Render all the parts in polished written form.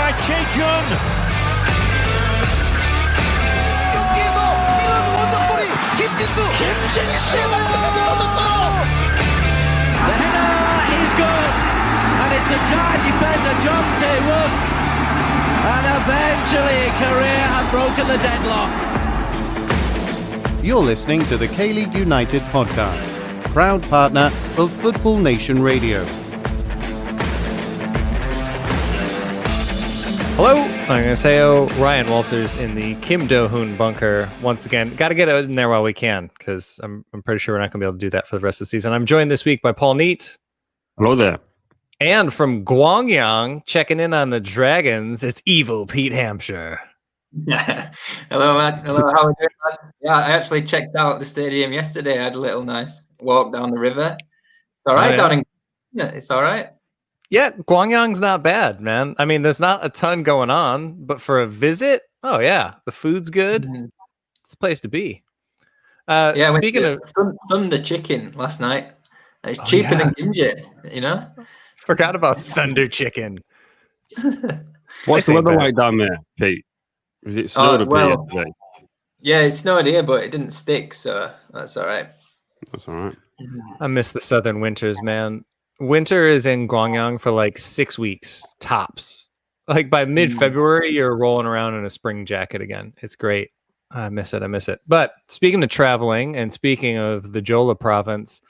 by Chae-jun. The header is good, and it's the Thai defender John Tae-wook, and eventually Korea have broken the deadlock. You're listening to the K-League United podcast, proud partner of Football Nation Radio. Hello, annyeonghaseyo. Ryan Walters in the Kim Do-hoon bunker once again. Got to get it in there while we can, because I'm pretty sure we're not going to be able to do that for the rest of the season. I'm joined this week by Paul Neat. Hello there. And from Gwangyang, checking in on the Dragons, it's evil Pete Hampshire. Hello, man. Hello, how are you doing, man? Yeah, I actually checked out the stadium yesterday. I had a little nice walk down the river. It's all right, darling. Yeah, it's all right. Yeah, Gwangyang's not bad, man. I mean, there's not a ton going on, but for a visit, oh yeah, the food's good. Mm-hmm. It's the place to be. Yeah, speaking of Thunder Chicken last night, and it's cheaper than kimchi. You know, forgot about Thunder Chicken. What's the weather like down there, Pete? Is it snowed up here yesterday? Yeah, it snowed here, but it didn't stick, so that's all right. That's all right. I miss the southern winters, man. Winter is in Gwangyang for like 6 weeks, tops. Like by mid-February, you're rolling around in a spring jacket again. It's great. I miss it. But speaking of traveling and speaking of the Jeolla province,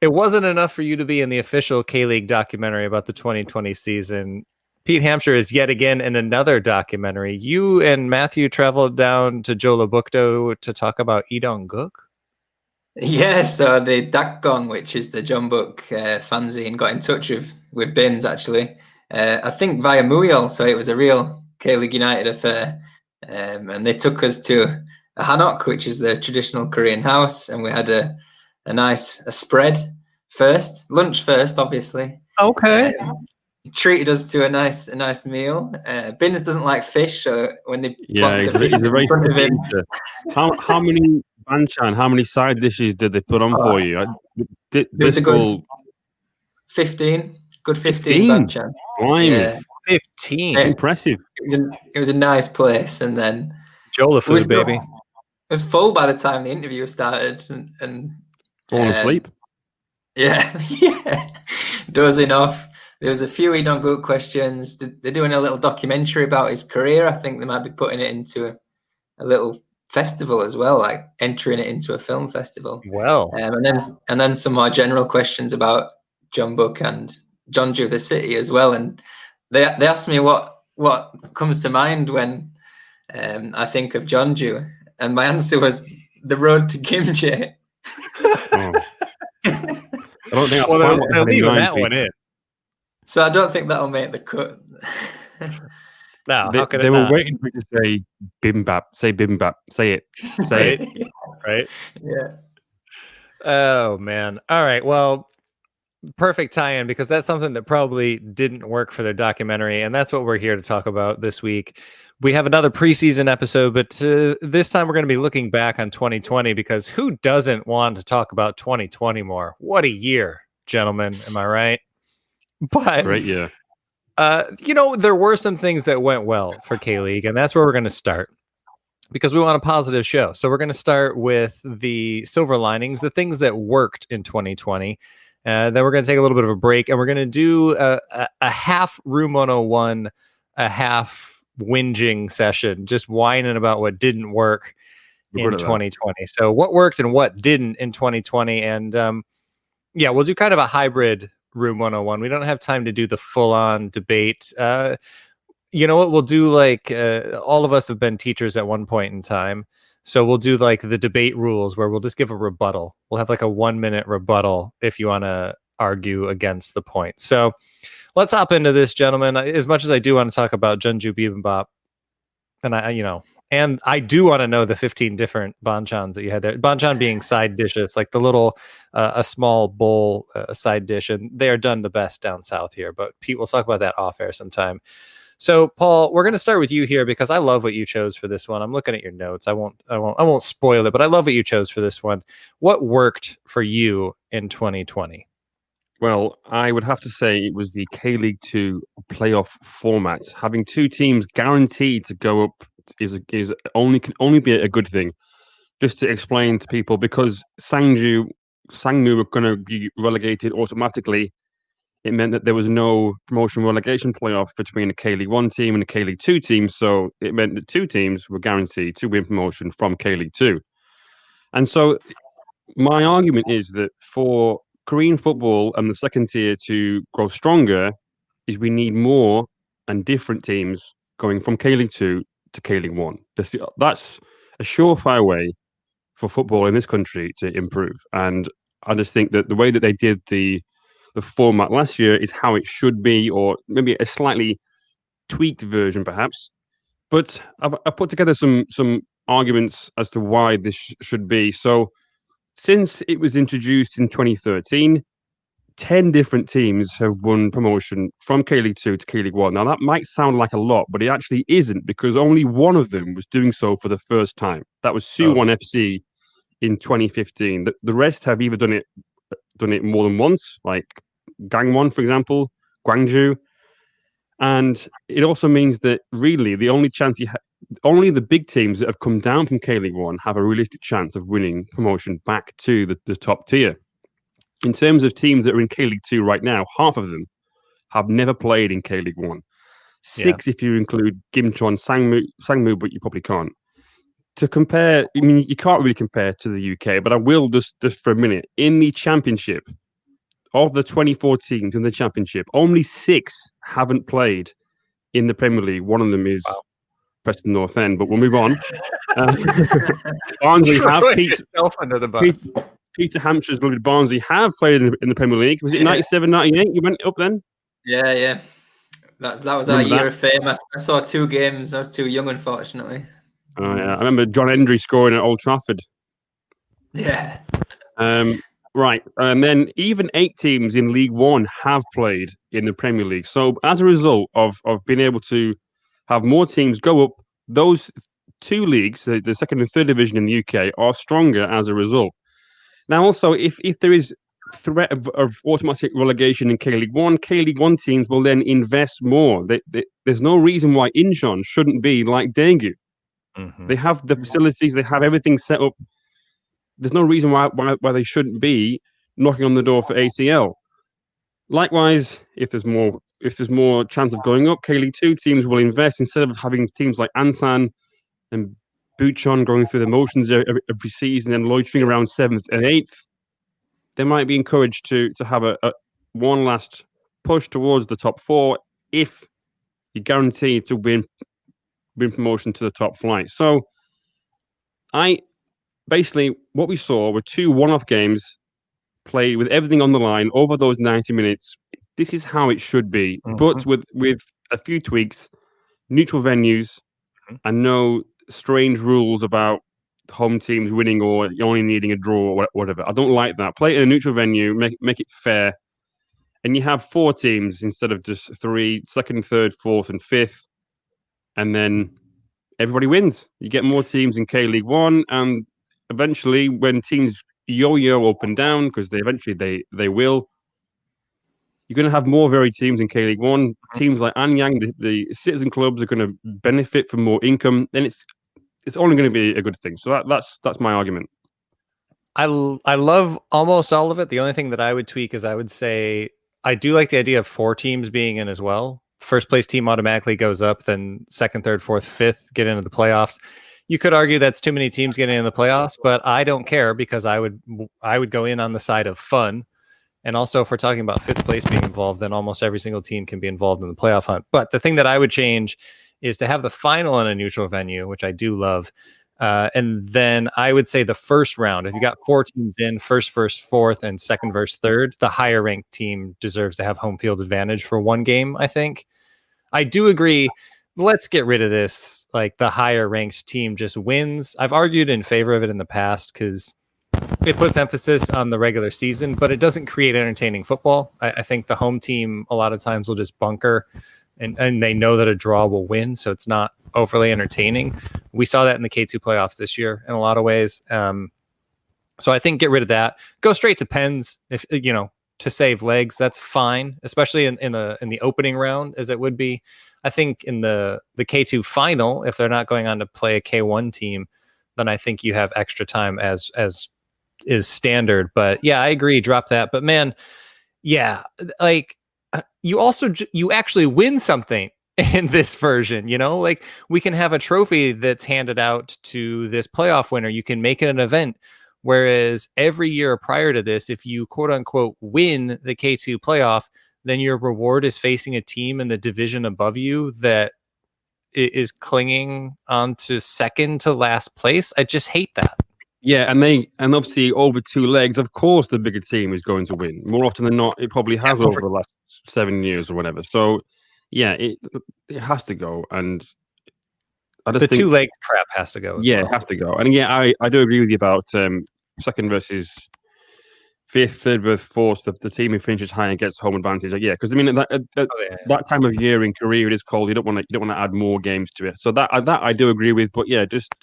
it wasn't enough for you to be in the official K-League documentary about the 2020 season. Pete Hampshire is yet again in another documentary. You and Matthew traveled down to Jeollabuk-do to talk about Idong-guk. Yeah, so the Dakgong, which is the Jeonbuk fanzine, got in touch with Bins, actually. I think via Muyol, so it was a real K-League United affair. And they took us to a hanok, which is the traditional Korean house, and we had a nice spread first, lunch first, obviously. Okay. Treated us to a nice meal. Bins doesn't like fish, so when they he's a very in front of him, how many banchan, how many side dishes did they put on for you? There was a good 15 banchan. Yeah. 15. Impressive. It was a nice place, and then Jeolla food, baby. It was full by the time the interview started, and falling asleep. Yeah, dozing off. There was a few Idong-guk questions. They're doing a little documentary about his career. I think they might be putting it into a little festival as well, like entering it into a film festival. Well, and then some more general questions about Jeonbuk and Jeonju, the city, as well. And they asked me what comes to mind when I think of Jeonju, and my answer was the road to kimchi. I don't think they'll leave that one in. So I don't think that'll make the cut. No, they were waiting for you to say bimbap. Say bimbap. Say it. Say it. Right? Yeah. Oh, man. All right. Well, perfect tie-in, because that's something that probably didn't work for their documentary, and that's what we're here to talk about this week. We have another preseason episode, but this time we're going to be looking back on 2020, because who doesn't want to talk about 2020 more? What a year, gentlemen. Am I right? But right, yeah. There were some things that went well for K-League, and that's where we're going to start, because we want a positive show. So we're going to start with the silver linings, the things that worked in 2020. Then we're going to take a little bit of a break, and we're going to do a half Room 101, a half whinging session, just whining about what didn't work in 2020. So what worked and what didn't in 2020. And we'll do kind of a hybrid Room 101. We don't have time to do the full-on debate. You know what? We'll do like all of us have been teachers at one point in time. So we'll do like the debate rules where we'll just give a rebuttal. We'll have like a 1-minute rebuttal if you want to argue against the point. So let's hop into this, gentlemen. As much as I do want to talk about Jeonju Bibimbap, and I do want to know the 15 different banchans that you had there. Banchan being side dishes, like the little, a small bowl side dish, and they are done the best down south here. But Pete, we'll talk about that off air sometime. So, Paul, we're going to start with you here, because I love what you chose for this one. I'm looking at your notes. I won't spoil it, but I love what you chose for this one. What worked for you in 2020? Well, I would have to say it was the K-League 2 playoff format. Having two teams guaranteed to go up can only be a good thing. Just to explain to people, because Sangmu were going to be relegated automatically, it meant that there was no promotion relegation playoff between a K-League 1 team and a K-League 2 team. So it meant that two teams were guaranteed to win promotion from K-League 2. And so my argument is that for Korean football and the second tier to grow stronger, is we need more and different teams going from K-League 2 to K-League 1. That's a surefire way for football in this country to improve. And I just think that the way that they did the format last year is how it should be, or maybe a slightly tweaked version, perhaps. But I put together some arguments as to why this should be. So, since it was introduced in 2013, 10 different teams have won promotion from K-League 2 to K-League 1. Now, that might sound like a lot, but it actually isn't, because only one of them was doing so for the first time. That was Suwon FC in 2015. The rest have either done it more than once, like Gangwon, for example, Gwangju. And it also means that really the only chance only the big teams that have come down from K-League 1 have a realistic chance of winning promotion back to the top tier. In terms of teams that are in K-League 2 right now, half of them have never played in K-League 1. 6 if you include Gimcheon Sangmu, but you probably can't. To compare, I mean, you can't really compare to the UK, but I will just for a minute. In the championship, of the 24 teams in the championship, only 6 haven't played in the Premier League. One of them is Preston North End, but we'll move on. Barnsley have under the bus. Peter Hampshire's beloved Barnsley have played in the Premier League. Was it 97, 98? You went up then? Yeah. That was our year of fame. I saw 2 games. I was too young, unfortunately. Oh, yeah. I remember John Hendry scoring at Old Trafford. Yeah. Right. And then even 8 teams in League One have played in the Premier League. So as a result of being able to have more teams go up, those 2 leagues, the second and third division in the UK, are stronger as a result. Now, also, if there is threat of automatic relegation in K-League 1, K-League 1 teams will then invest more. There's no reason why Incheon shouldn't be like Daegu. Mm-hmm. They have the facilities, they have everything set up. There's no reason why they shouldn't be knocking on the door for ACL. Likewise, if there's more chance of going up, K-League 2 teams will invest instead of having teams like Ansan and Bucheon going through the motions every season and loitering around 7th and 8th. They might be encouraged to have a one last push towards the top 4 if you're guaranteed to win promotion to the top flight. So, basically, what we saw were 2 one-off games played with everything on the line over those 90 minutes. This is how it should be, but with a few tweaks, neutral venues, and no strange rules about home teams winning or only needing a draw or whatever. I don't like that. Play it in a neutral venue, make it fair, and you have 4 teams instead of just 3, second, third, fourth, and fifth, and then everybody wins. You get more teams in K-League 1, and eventually, when teams yo-yo up and down, because they will, you're going to have more varied teams in K-League 1. Teams like Anyang, the citizen clubs, are going to benefit from more income, and it's only going to be a good thing. So that's my argument. I love almost all of it. The only thing that I would tweak is I would say I do like the idea of 4 teams being in as well. First place team automatically goes up, then second, third, fourth, fifth get into the playoffs. You could argue that's too many teams getting in the playoffs, but I don't care because I would go in on the side of fun. And also, if we're talking about 5th place being involved, then almost every single team can be involved in the playoff hunt. But the thing that I would change is to have the final in a neutral venue, which I do love. And then I would say the first round, if you got 4 teams in, first versus fourth and second versus third, the higher ranked team deserves to have home field advantage for 1 game, I think. I do agree. Let's get rid of this. Like the higher ranked team just wins. I've argued in favor of it in the past because it puts emphasis on the regular season, but it doesn't create entertaining football. I think the home team a lot of times will just bunker and they know that a draw will win. So it's not overly entertaining. We saw that in the K2 playoffs this year in a lot of ways. So I think get rid of that. Go straight to pens. If to save legs, that's fine, especially in the opening round, as it would be. I think in the K2 final, if they're not going on to play a K1 team, then I think you have extra time as is standard. But yeah, I agree. Drop that. But man, yeah, like you actually win something in this version, like we can have a trophy that's handed out to this playoff winner. You can make it an event. Whereas every year prior to this, if you quote unquote win the K2 playoff, then your reward is facing a team in the division above you that is clinging on to second to last place. I just hate that. Yeah, and obviously over 2 legs, of course, the bigger team is going to win. More often than not, it probably has over the last 7 years or whatever. So, yeah, it has to go. And I just think 2-leg crap has to go. It has to go. And yeah, I do agree with you about second versus fifth, third versus fourth. The team who finishes high and gets home advantage. Yeah, because I mean that time of year in Korea, it is cold. You don't want to add more games to it. So that I do agree with. But yeah, just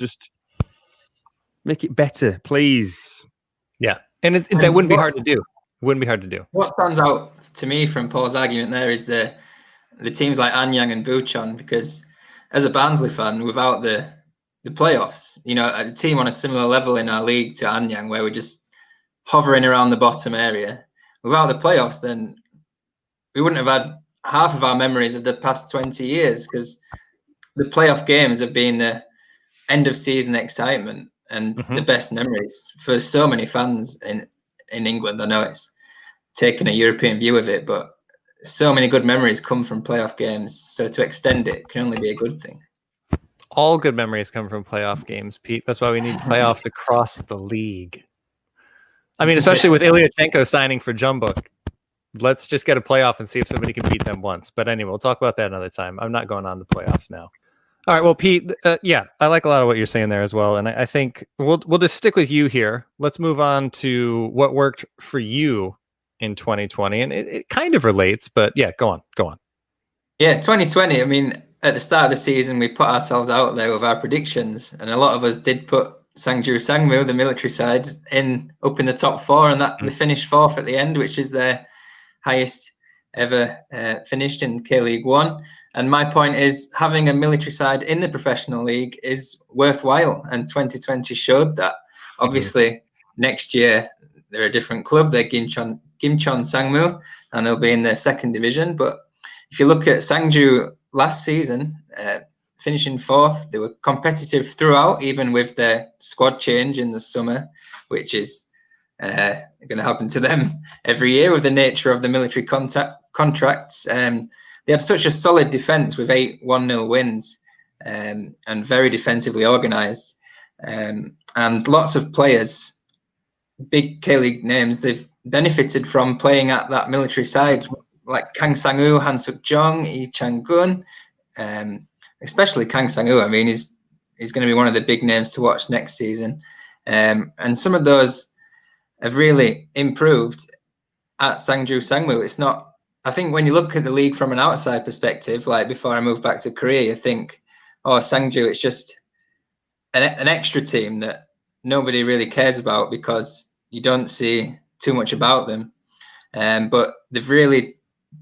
make it better, please. Yeah, and that wouldn't be hard to do. It wouldn't be hard to do. What stands out to me from Paul's argument there is the teams like Anyang and Bucheon, because as a Barnsley fan, without the playoffs, a team on a similar level in our league to Anyang, where we're just hovering around the bottom area, without the playoffs, then we wouldn't have had half of our memories of the past 20 years, because the playoff games have been the end of season excitement and the best memories for so many fans in England. I know it's taken a European view of it, but so many good memories come from playoff games. So to extend it can only be a good thing. All good memories come from playoff games, Pete. That's why we need playoffs across the league. I mean, especially with Ilyachenko signing for Jumbuk. Let's just get a playoff and see if somebody can beat them once. But anyway, we'll talk about that another time. I'm not going on to playoffs now. All right, well, Pete, I like a lot of what you're saying there as well. And I think we'll just stick with you here. Let's move on to what worked for you in 2020. And it kind of relates, but yeah, go on. Yeah, 2020, I mean, at the start of the season, we put ourselves out there with our predictions. And a lot of us did put Sangju Sangmu, the military side, up in the top 4. And that they finished 4th at the end, which is their highest ever finished in K-League 1. And my point is, having a military side in the professional league is worthwhile. And 2020 showed that. Obviously, next year, they're a different club. They're Gimcheon Sangmu, and they'll be in their second division. But if you look at Sangju last season, finishing 4th, they were competitive throughout, even with their squad change in the summer, which is going to happen to them every year with the nature of the military contracts. They had such a solid defence with 8 1-0 wins, and very defensively organised. And lots of players, big K-League names, they've benefited from playing at that military side, like Kang Sang-woo, Han Suk-jong, Lee Chang-gun, especially Kang Sang-woo. I mean, he's going to be one of the big names to watch next season. And some of those have really improved at Sangju Sangmu. It's not, I think when you look at the league from an outside perspective, like before I moved back to Korea, you think, oh, Sangju, it's just an extra team that nobody really cares about because you don't see too much about them. But they've really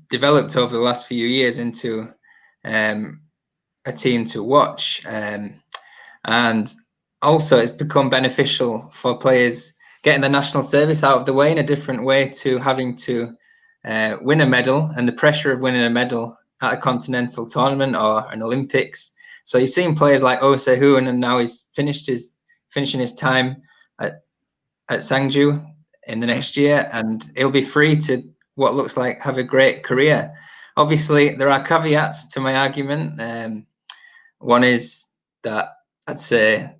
developed over the last few years into a team to watch. And also it's become beneficial for players getting the national service out of the way in a different way to having to win a medal, and the pressure of winning a medal at a continental tournament or an Olympics. So you're seeing players like Oh Se-hoon, and now he's finishing his time at Sangju in the next year, and he'll be free to what looks like have a great career. Obviously, there are caveats to my argument. One is that I'd say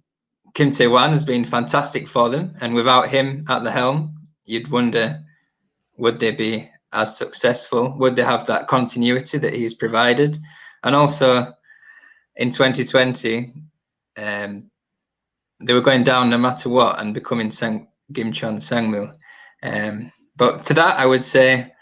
Kim Tae-wan has been fantastic for them, and without him at the helm, you'd wonder, would they be as successful? Would they have that continuity that he's provided? And also, in 2020, they were going down no matter what and becoming Gimcheon Sangmu. But to that, I would say,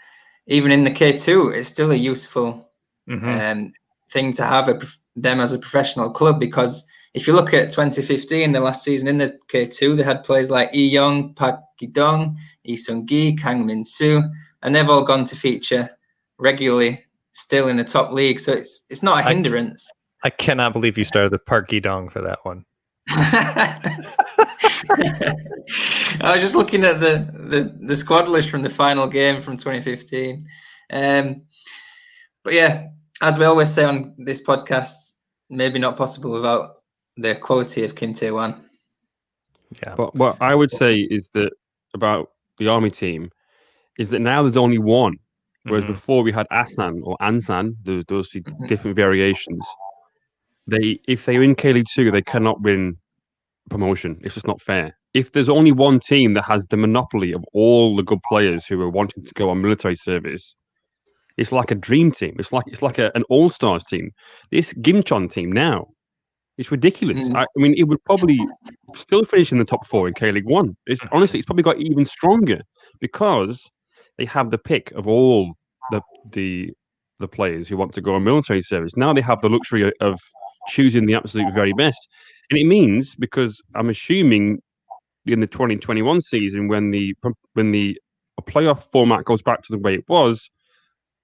even in the K2, it's still a useful thing to have them as a professional club, because if you look at 2015, the last season in the K2, they had players like Lee Young, Park Ki-dong, Lee Sung-gi, Kang Min-soo, and they've all gone to feature regularly still in the top league. So it's not a hindrance. I cannot believe you started the Park Gi-dong for that one. I was just looking at the squad list from the final game from 2015. But yeah, as we always say on this podcast, maybe not possible without the quality of Kim Tae-wan. Yeah. But what I would say is that about the army team is that now there's only one, whereas before we had Asan or Ansan. There's those different variations. If they're in K League 2, they cannot win promotion. It's just not fair. If there's only one team that has the monopoly of all the good players who are wanting to go on military service, it's like a dream team. It's like an all-stars team. This Gimcheon team now, it's ridiculous. I mean, it would probably still finish in the top 4 in K League 1. Honestly, it's probably got even stronger because they have the pick of all the players who want to go on military service. Now they have the luxury of choosing the absolute very best. And it means, because I'm assuming in the 2021 season, when the playoff format goes back to the way it was,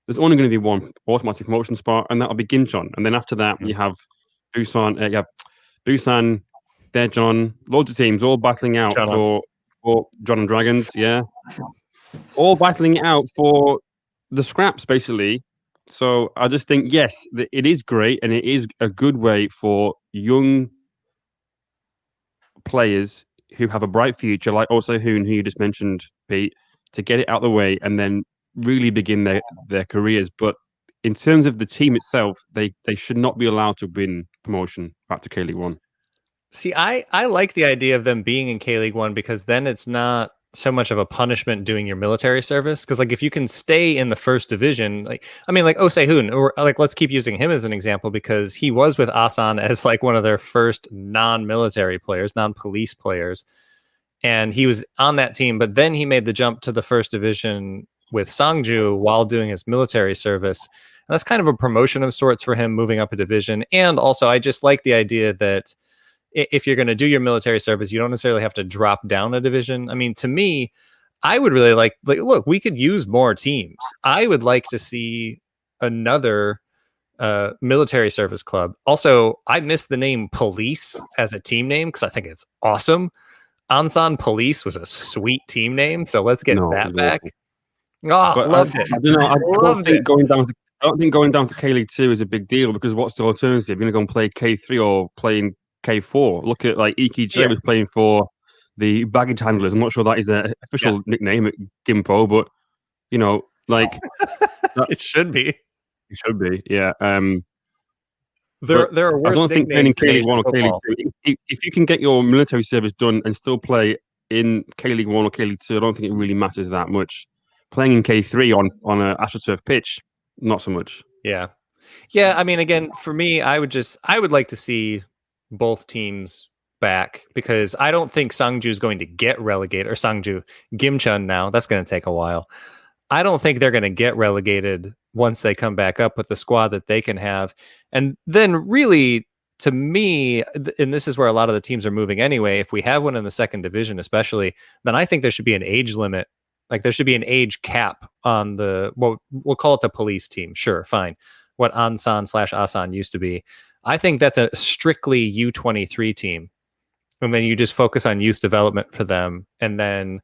there's only going to be one automatic promotion spot, and that'll be Gimcheon. And then after that, you have Busan, Daejeon, loads of teams all battling out for John and Dragons, all battling it out for the scraps, basically. So I just think, yes, it is great, and it is a good way for young players who have a bright future, like Oh Se-hoon, who you just mentioned, Pete, to get it out of the way and then really begin their careers. But in terms of the team itself, they should not be allowed to win promotion back to K League 1. See, I like the idea of them being in K League 1 because then it's not so much of a punishment doing your military service. Because like if you can stay in the first division, like Oh Se-hoon, or like let's keep using him as an example because he was with Asan as like one of their first non-military players, non-police players, and he was on that team. But then he made the jump to the first division with Sangju while doing his military service. And that's kind of a promotion of sorts for him, moving up a division. And also, I just like the idea that if you're going to do your military service, you don't necessarily have to drop down a division. I mean, to me, I would really like look, we could use more teams. I would like to see another military service club. Also, I miss the name Police as a team name because I think it's awesome. Ansan Police was a sweet team name, so let's get that back. Oh, loved it. I don't know. I don't think going down to K League 2 is a big deal because what's the alternative? You're going to go and play K3 or playing K4. Look at like EKJ was playing for the baggage handlers. I'm not sure that is their official nickname at Gimpo, but you know, like it should be. It should be, yeah. There are worse I don't think playing in K League 1 or K League 2. If you can get your military service done and still play in K League 1 or K League 2, I don't think it really matters that much. Playing in K3 on an AstroTurf pitch, not so much. Yeah. I mean, again, for me, I would like to see both teams back because I don't think Sangju is going to get relegated, or Gimcheon now. That's going to take a while. I don't think they're going to get relegated once they come back up with the squad that they can have. And then really, to me, and this is where a lot of the teams are moving anyway, if we have one in the second division especially, then I think there should be an age limit. Like there should be an age cap on we'll call it the police team. Sure, fine. What Ansan/Asan used to be. I think that's a strictly U23 team. And then you just focus on youth development for them. And then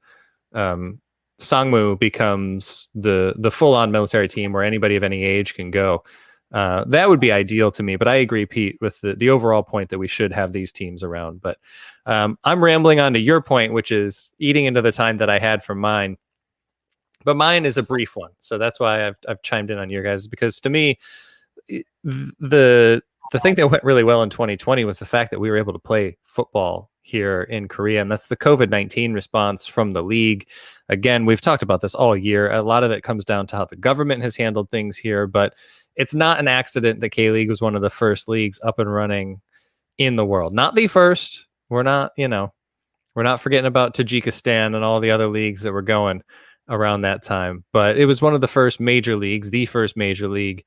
Sangmu becomes the full-on military team where anybody of any age can go. That would be ideal to me. But I agree, Pete, with the overall point that we should have these teams around. But I'm rambling on to your point, which is eating into the time that I had for mine. But mine is a brief one. So that's why I've chimed in on your guys, because to me, the thing that went really well in 2020 was the fact that we were able to play football here in Korea. And that's the COVID-19 response from the league. Again, we've talked about this all year. A lot of it comes down to how the government has handled things here, but it's not an accident that K-League was one of the first leagues up and running in the world. Not the first. We're not forgetting about Tajikistan and all the other leagues that were going around that time, but it was one of the first major leagues, the first major league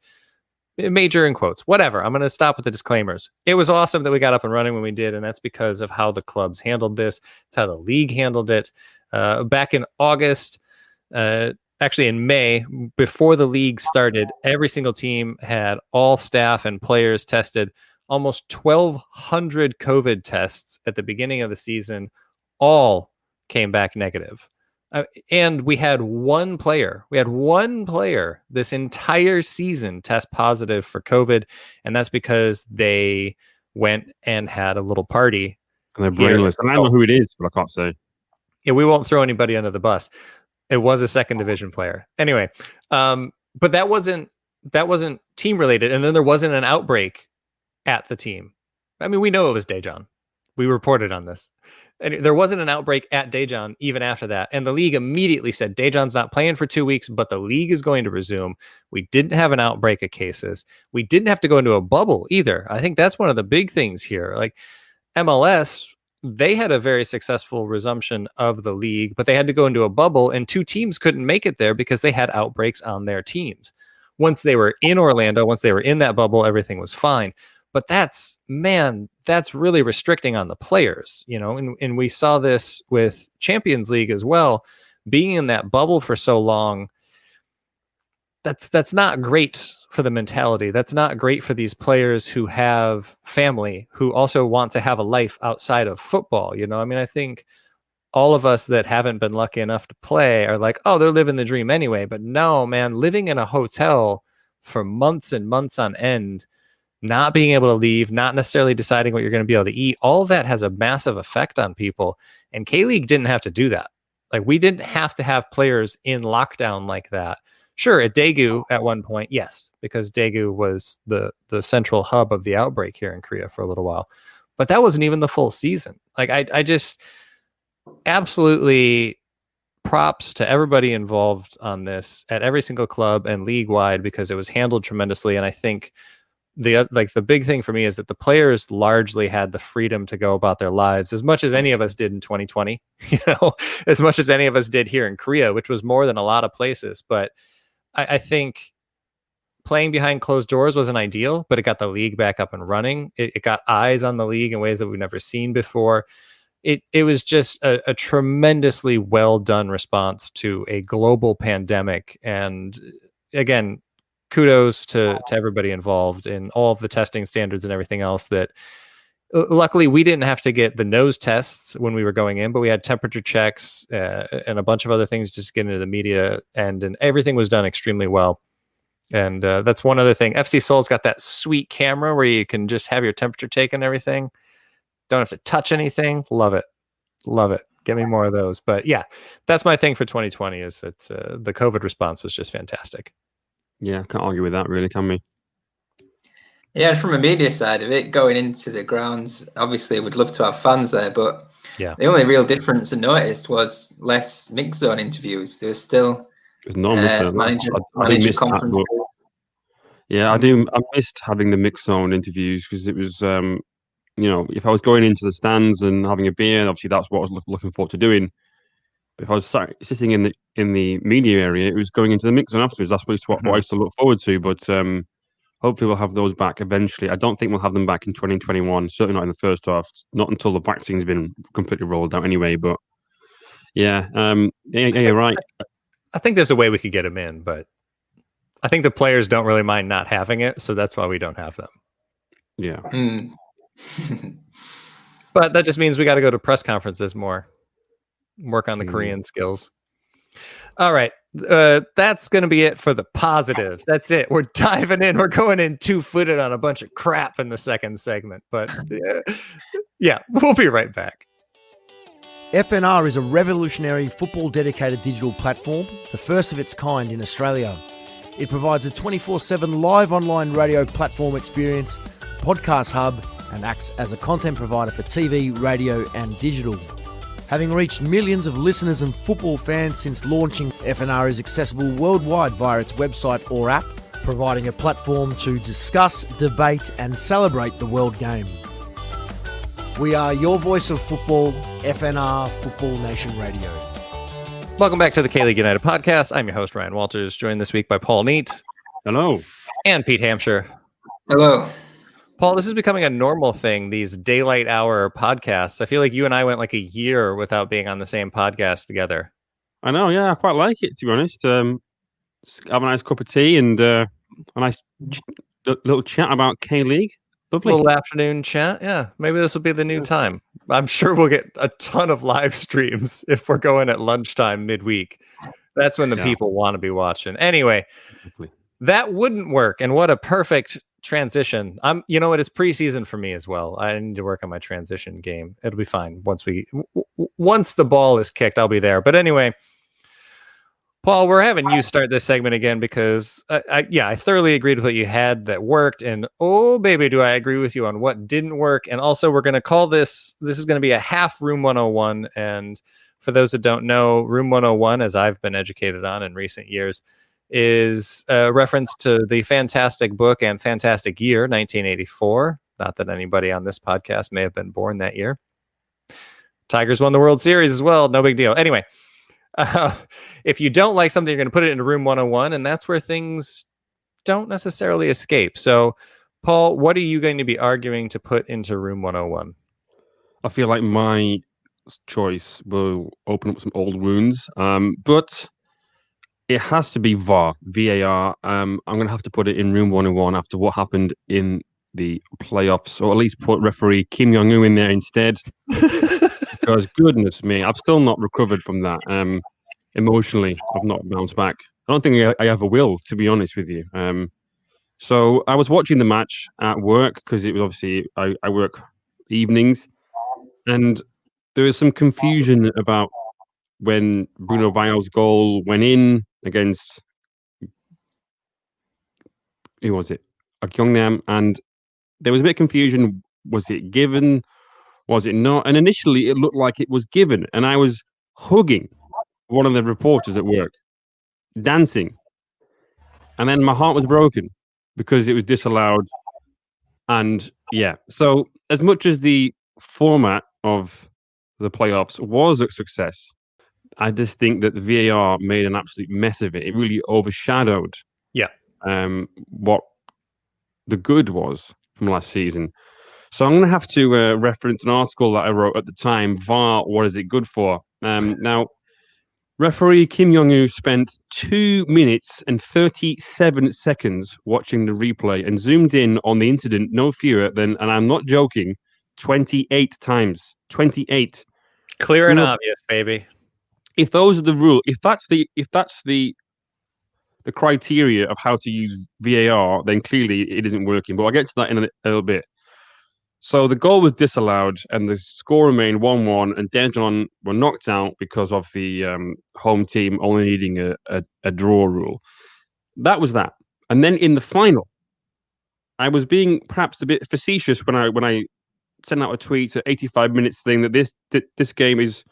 major in quotes, whatever. I'm going to stop with the disclaimers. It was awesome that we got up and running when we did, and that's because of how the clubs handled this. It's how the league handled it. Back in August, actually in May, before the league started, every single team had all staff and players tested. Almost 1,200 COVID tests at the beginning of the season, all came back negative. And we had one player this entire season test positive for COVID. And that's because they went and had a little party. And they're brainless. And I don't know who it is, but I can't say. Yeah, we won't throw anybody under the bus. It was a second division player. Anyway, but that wasn't team related. And then there wasn't an outbreak at the team. I mean, we know it was Daejeon. We reported on this. And there wasn't an outbreak at Daejeon even after that. And the league immediately said, Daejeon's not playing for 2 weeks, but the league is going to resume. We didn't have an outbreak of cases. We didn't have to go into a bubble either. I think that's one of the big things here. Like MLS, they had a very successful resumption of the league, but they had to go into a bubble, and 2 teams couldn't make it there because they had outbreaks on their teams. Once they were in Orlando, once they were in that bubble, everything was fine. But that's really restricting on the players, you know, and we saw this with Champions League as well. Being in that bubble for so long, that's not great for the mentality. That's not great for these players who have family, who also want to have a life outside of football. You know, I mean, I think all of us that haven't been lucky enough to play are like, oh, they're living the dream anyway. But no, man, living in a hotel for months and months on end, not being able to leave, not necessarily deciding what you're going to be able to eat, all of that has a massive effect on people. And K-League didn't have to do that. Like, we didn't have to have players in lockdown like that. Sure, at Daegu at one point, yes, because Daegu was the central hub of the outbreak here in Korea for a little while. But that wasn't even the full season. Like, I just absolutely props to everybody involved on this at every single club and league-wide, because it was handled tremendously. And I think the big thing for me is that the players largely had the freedom to go about their lives as much as any of us did in 2020, you know, as much as any of us did here in Korea, which was more than a lot of places. But I think playing behind closed doors wasn't ideal, but it got the league back up and running. It got eyes on the league in ways that we've never seen before. It was just a tremendously well done response to a global pandemic. And again, kudos to everybody involved in all of the testing standards and everything else. That luckily we didn't have to get the nose tests when we were going in, but we had temperature checks and a bunch of other things just getting into the media end, and everything was done extremely well. And that's one other thing. FC Seoul's got that sweet camera where you can just have your temperature taken and everything. Don't have to touch anything. Love it. Love it. Get me more of those. But yeah, that's my thing for 2020 is that the COVID response was just fantastic. Yeah, can't argue with that, really, can we? Yeah, and from a media side of it, going into the grounds, obviously we'd love to have fans there, but yeah, the only real difference I noticed was less mixed zone interviews. There was still manager conferences. Yeah, I missed having the mixed zone interviews because it was, you know, if I was going into the stands and having a beer, obviously that's what I was looking forward to doing. But if I was sitting in the media area, it was going into the mix zone afterwards. That's what I used to look forward to. But hopefully we'll have those back eventually. I don't think we'll have them back in 2021. Certainly not in the first half. Not until the vaccine's been completely rolled out anyway. But yeah, you're right. I think there's a way we could get them in, but I think the players don't really mind not having it, so that's why we don't have them. Yeah. But that just means we got to go to press conferences more. Work on the Korean skills. All right. That's going to be it for the positives. That's it. We're diving in. We're going in 2-footed on a bunch of crap in the second segment. But yeah, we'll be right back. FNR is a revolutionary football-dedicated digital platform, the first of its kind in Australia. It provides a 24/7 live online radio platform experience, podcast hub, and acts as a content provider for TV, radio, and digital. Having reached millions of listeners and football fans since launching, FNR is accessible worldwide via its website or app, providing a platform to discuss, debate, and celebrate the world game. We are your voice of football, FNR Football Nation Radio. Welcome back to the K-League United podcast. I'm your host, Ryan Walters, joined this week by Paul Neat. Hello. And Pete Hampshire. Hello. Paul, this is becoming a normal thing, these daylight hour podcasts. I feel like you and I went like a year without being on the same podcast together. I know, yeah, I quite like it, to be honest. Have a nice cup of tea and a nice little chat about K-League. Lovely. Little afternoon chat. Yeah, maybe this will be the new time. I'm sure we'll get a ton of live streams if we're going at lunchtime midweek. That's when the people want to be watching. Anyway, that wouldn't work. And what a perfect transition. You know what? It's preseason for me as well. I need to work on my transition game. It'll be fine once the ball is kicked. I'll be there. But anyway, Paul, we're having you start this segment again because I thoroughly agreed with what you had that worked, and oh baby, do I agree with you on what didn't work. And also, we're going to call this is going to be a half Room 101. And for those that don't know, Room 101, as I've been educated on in recent years, is a reference to the fantastic book and fantastic year, 1984. Not that anybody on this podcast may have been born that year. Tigers won the World Series as well. No big deal. Anyway, if you don't like something, you're going to put it into Room 101, and that's where things don't necessarily escape. So, Paul, what are you going to be arguing to put into Room 101? I feel like my choice will open up some old wounds, but it has to be VAR. I'm going to have to put it in Room 101 after what happened in the playoffs, or at least put referee Kim Jong-un in there instead. Because goodness me, I've still not recovered from that. Emotionally, I've not bounced back. I don't think I ever will, to be honest with you. So I was watching the match at work because it was obviously I work evenings, and there was some confusion about when Bruno Vallo's goal went in against, who was it? Gwangyang, and there was a bit of confusion. Was it given? Was it not? And initially, it looked like it was given, and I was hugging one of the reporters at work, dancing, and then my heart was broken because it was disallowed. And yeah, so as much as the format of the playoffs was a success, I just think that the VAR made an absolute mess of it. It really overshadowed what the good was from last season. So I'm going to have to reference an article that I wrote at the time, VAR, what is it good for? Now, referee Kim Jong-un spent 2 minutes and 37 seconds watching the replay and zoomed in on the incident no fewer than, and I'm not joking, 28 times. 28. Clear and obvious, baby. If those are the rule, if that's the criteria of how to use VAR, then clearly it isn't working. But I'll get to that in a little bit. So the goal was disallowed, and the score remained 1-1. And Daejeon were knocked out because of the home team only needing a draw rule. That was that. And then in the final, I was being perhaps a bit facetious when I sent out a tweet at 85 minutes saying that this game is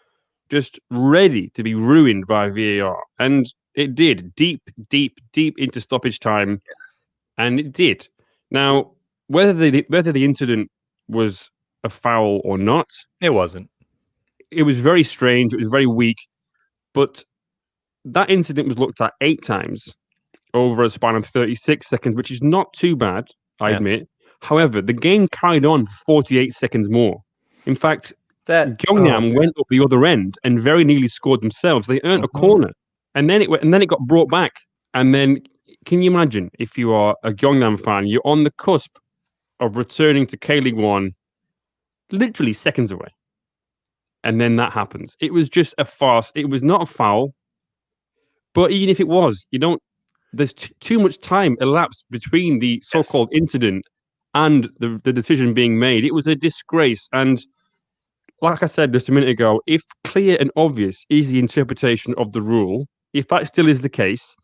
just ready to be ruined by VAR. And it did, deep into stoppage time. And it did. Now, whether the incident was a foul or not, it wasn't. It was very strange. It was very weak. But that incident was looked at 8 times over a span of 36 seconds, which is not too bad, I admit. However, the game carried on for 48 seconds more. In fact, Gwangyang went up the other end and very nearly scored themselves. They earned a corner, and then it got brought back. And then, can you imagine if you are a Gwangyang fan, you're on the cusp of returning to K-League 1, literally seconds away, and then that happens. It was just a farce. It was not a foul, but even if it was, there's too much time elapsed between the so-called incident and the decision being made. It was a disgrace. And like I said just a minute ago, if clear and obvious is the interpretation of the rule, if that still is the case,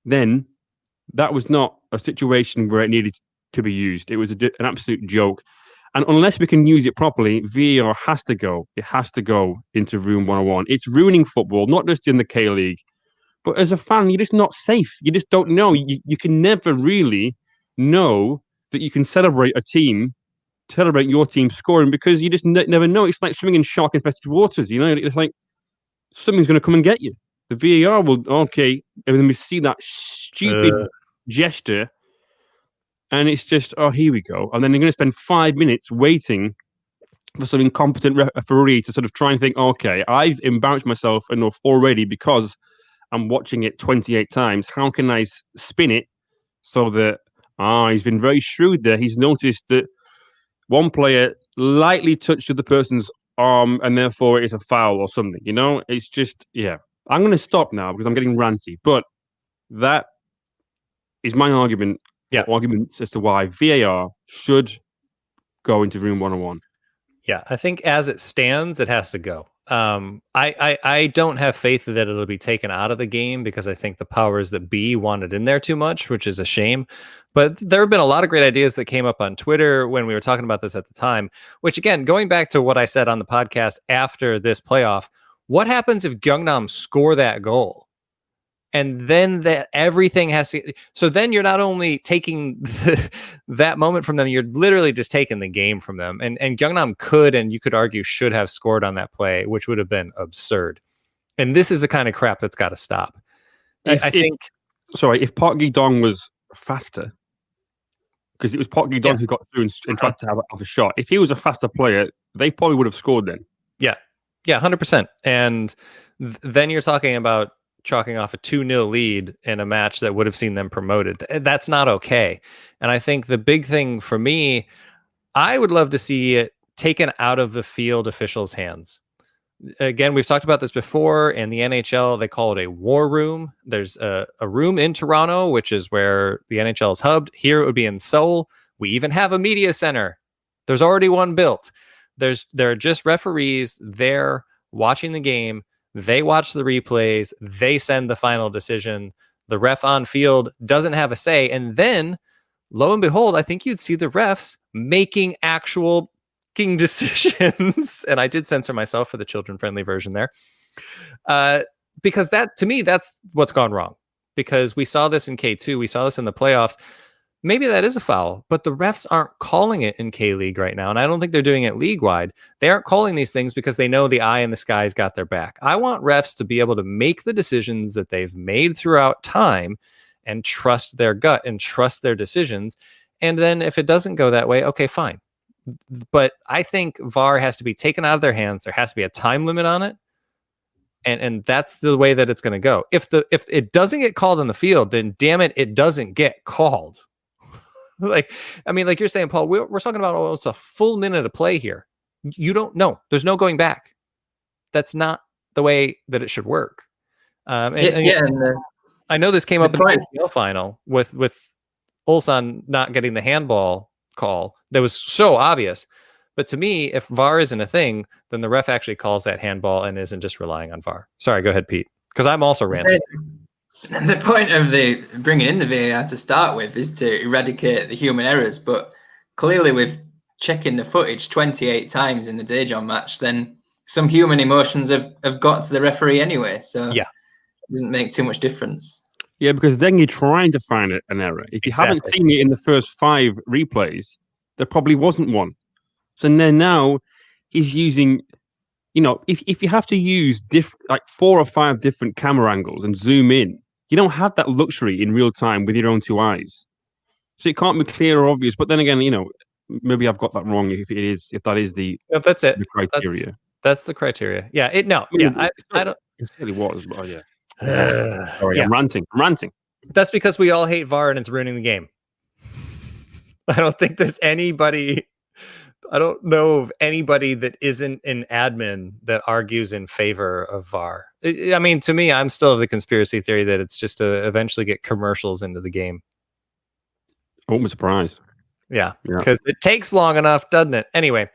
then that was not a situation where it needed to be used. It was an absolute joke. And unless we can use it properly, VAR has to go. It has to go into Room 101. It's ruining football, not just in the K-League. But as a fan, you're just not safe. You just don't know. You can never really know that you can celebrate your team scoring, because you just never know. It's like swimming in shark-infested waters. It's like something's going to come and get you. The VAR will, and then we see that stupid gesture And it's just, oh, here we go. And then they're going to spend 5 minutes waiting for some incompetent referee to sort of try and think, okay, I've embarrassed myself enough already because I'm watching it 28 times. How can I spin it so that, he's been very shrewd there. He's noticed that one player lightly touched the other person's arm and therefore it's a foul or something, It's just, yeah. I'm going to stop now because I'm getting ranty. But that is my argument. Yeah. Arguments as to why VAR should go into room 101. Yeah, I think as it stands, it has to go. I don't have faith that it'll be taken out of the game because I think the powers that be want it in there too much, which is a shame. But there have been a lot of great ideas that came up on Twitter when we were talking about this at the time, which again, going back to what I said on the podcast after this playoff, what happens if Gwangyang score that goal? And then that everything has to. So then you're not only taking that moment from them, you're literally just taking the game from them. And Gwangyang could, and you could argue, should have scored on that play, which would have been absurd. And this is the kind of crap that's got to stop. I think. If Park Gi-dong was faster, because it was Park Gi-dong who got through and tried to have a shot. If he was a faster player, they probably would have scored then. Yeah, 100%. And then you're talking about chalking off a 2-0 lead in a match that would have seen them promoted. That's not okay. And I think the big thing for me, I would love to see it taken out of the field officials' hands. Again, we've talked about this before. In the NHL, they call it a war room. There's a room in Toronto, which is where the NHL is hubbed. Here it would be in Seoul. We even have a media center. There's already one built. There are just referees there watching the game. They watch the replays. They send the final decision. The ref on field doesn't have a say. And then, lo and behold, I think you'd see the refs making actual decisions. And I did censor myself for the children-friendly version there. Because that, to me, that's what's gone wrong. Because we saw this in K2. We saw this in the playoffs. Maybe that is a foul, but the refs aren't calling it in K-League right now. And I don't think they're doing it league-wide. They aren't calling these things because they know the eye in the sky's got their back. I want refs to be able to make the decisions that they've made throughout time and trust their gut and trust their decisions. And then if it doesn't go that way, okay, fine. But I think VAR has to be taken out of their hands. There has to be a time limit on it. And that's the way that it's going to go. If it doesn't get called on the field, then damn it, it doesn't get called. Like you're saying, Paul, we're talking about almost a full minute of play here. You don't know. There's no going back. That's not the way that it should work. I know this came up in the ACL final with Ulsan not getting the handball call. That was so obvious. But to me, if VAR isn't a thing, then the ref actually calls that handball and isn't just relying on VAR. Sorry, go ahead, Pete, because I'm also ranting. The point of the bringing in the VAR to start with is to eradicate the human errors, but clearly with checking the footage 28 times in the Daejeon match, then some human emotions have got to the referee anyway, so it doesn't make too much difference. Yeah, because then you're trying to find an error. If you haven't seen it in the first 5 replays, there probably wasn't one. So then now he's using, if you have to use 4 or 5 different camera angles and zoom in, you don't have that luxury in real time with your own 2 eyes. So it can't be clear or obvious. But then again, maybe I've got that wrong. If that is that's it. The criteria. That's the criteria. Yeah. I don't. It really was. But sorry, I'm ranting. That's because we all hate VAR and it's ruining the game. I don't think there's anybody. I don't know of anybody that isn't an admin that argues in favor of VAR. I mean, to me, I'm still of the conspiracy theory that it's just to eventually get commercials into the game. Oh, I'm surprised. Yeah, because it takes long enough, doesn't it? Anyway,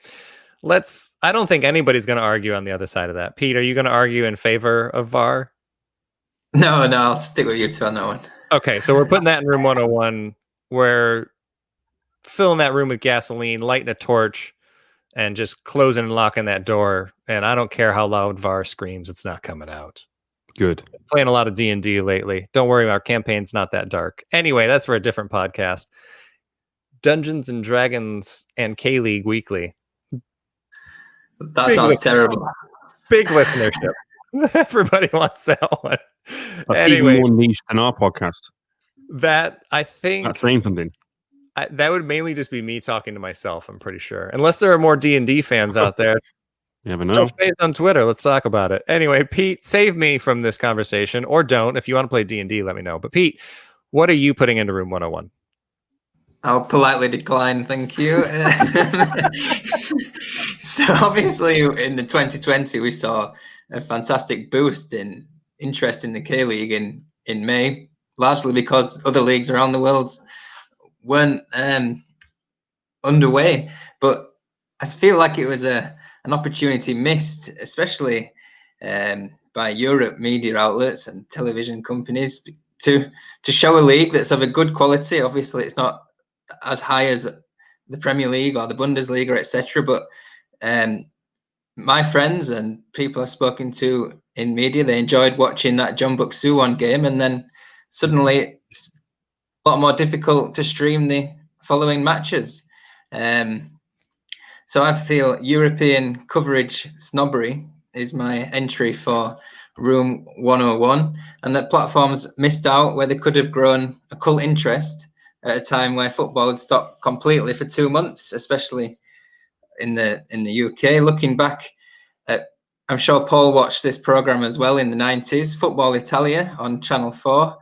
I don't think anybody's going to argue on the other side of that. Pete, are you going to argue in favor of VAR? No, I'll stick with you two on that one. Okay, so we're putting that in room 101. We're filling that room with gasoline, lighting a torch, and just closing and locking that door. And I don't care how loud VAR screams, it's not coming out. Good. Playing a lot of D&D lately. Don't worry, our campaign's not that dark. Anyway, that's for a different podcast. Dungeons and Dragons and K-League Weekly. That sounds terrible. Big listenership. Everybody wants that one. That's even more niche than our podcast. That, I think... That's saying something. That would mainly just be me talking to myself, I'm pretty sure. Unless there are more D&D fans out there. You never know. Touch base on Twitter. Let's talk about it. Anyway, Pete, save me from this conversation, or don't. If you want to play D&D, let me know. But Pete, what are you putting into Room 101? I'll politely decline, thank you. So obviously in the 2020, we saw a fantastic boost in interest in the K-League in May, largely because other leagues around the world weren't underway. But I feel like it was an opportunity missed, especially by Europe media outlets and television companies to show a league that's of a good quality. Obviously, it's not as high as the Premier League or the Bundesliga, etc. But my friends and people I've spoken to in media, they enjoyed watching that Jeonbuk Suwon game, and then suddenly it's a lot more difficult to stream the following matches. So I feel European coverage snobbery is my entry for Room 101, and that platforms missed out where they could have grown a cult interest at a time where football had stopped completely for 2 months, especially in the UK. Looking back I'm sure Paul watched this program as well in the 90s, Football Italia on Channel 4.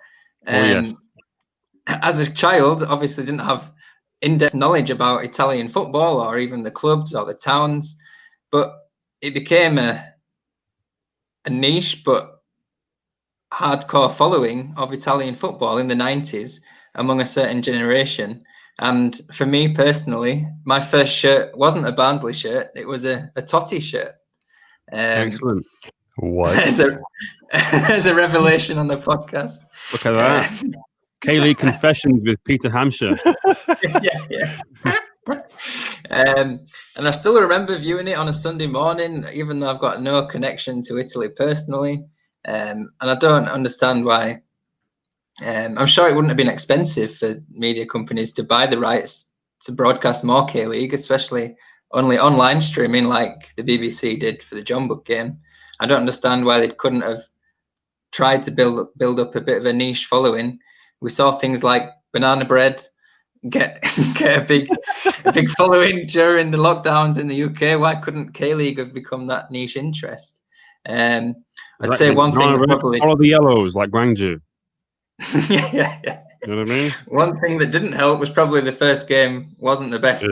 Yes. As a child, obviously didn't have in-depth knowledge about Italian football or even the clubs or the towns, but it became a niche but hardcore following of Italian football in the 90s among a certain generation. And for me personally, my first shirt wasn't a Barnsley shirt, it was a Totti shirt. Excellent. What? As a revelation on the podcast. Look at that. K-League Confessions with Peter Hampshire. yeah. And I still remember viewing it on a Sunday morning, even though I've got no connection to Italy personally. And I don't understand why. I'm sure it wouldn't have been expensive for media companies to buy the rights to broadcast more K-League, especially only online streaming like the BBC did for the Jeonbuk game. I don't understand why they couldn't have tried to build up a bit of a niche following. We saw things like Banana Bread get a big following during the lockdowns in the UK. Why couldn't K-League have become that niche interest? I'd say one thing that probably follow the yellows like Gwangju. yeah. You know what I mean? One thing that didn't help was probably the first game wasn't the best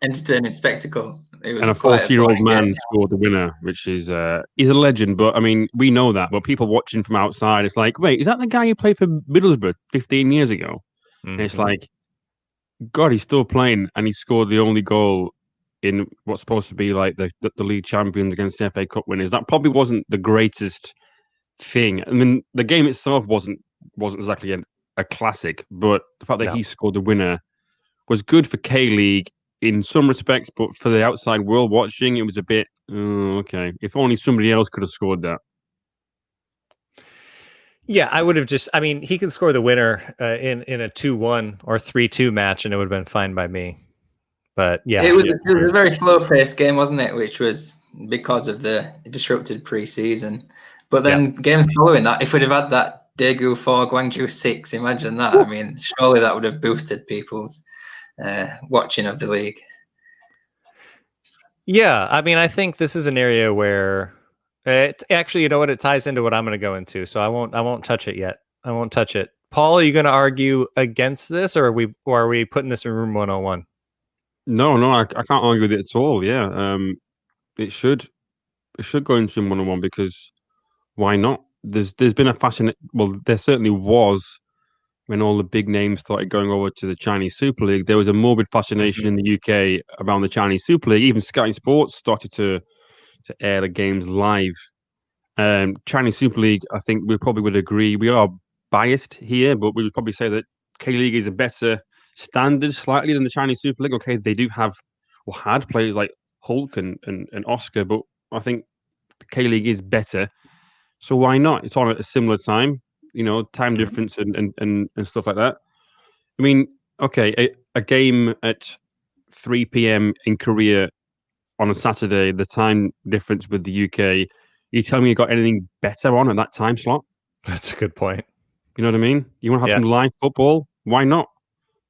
entertaining spectacle. It was and a 40-year-old man scored the winner, which is he's a legend. But I mean, we know that. But people watching from outside, it's like, wait, is that the guy who played for Middlesbrough 15 years ago? Mm-hmm. And it's like, God, he's still playing, and he scored the only goal in what's supposed to be like the league champions against the FA Cup winners. That probably wasn't the greatest thing. I mean, the game itself wasn't exactly a classic, but the fact that he scored the winner was good for K-League in some respects, but for the outside world watching, it was a bit, okay. If only somebody else could have scored that. Yeah, I would have he could score the winner in a 2-1 or 3-2 match, and it would have been fine by me. But yeah. It was a very slow-paced game, wasn't it? Which was because of the disrupted pre-season. But then games following that, if we'd have had that Daegu 4, Gwangju 6, imagine that. I mean, surely that would have boosted people's watching of the league. Yeah, I mean, I think this is an area where actually, you know what? It ties into what I'm going to go into, so I won't touch it yet. I won't touch it. Paul, are you going to argue against this, or are we putting this in Room 101? No, I can't argue with it at all. Yeah, it should go into Room 101 because why not? There's been a there certainly was when all the big names started going over to the Chinese Super League. There was a morbid fascination in the UK around the Chinese Super League. Even Sky Sports started to air the games live. Chinese Super League, I think we probably would agree. We are biased here, but we would probably say that K-League is a better standard slightly than the Chinese Super League. Okay, they do have or had players like Hulk and Oscar, but I think the K-League is better. So why not? It's on at a similar time, time difference and stuff like that. I mean, okay, a game at 3 p.m. in Korea on a Saturday, the time difference with the UK, you tell me you got anything better on at that time slot? That's a good point. You know what I mean? You want to have some live football? Why not?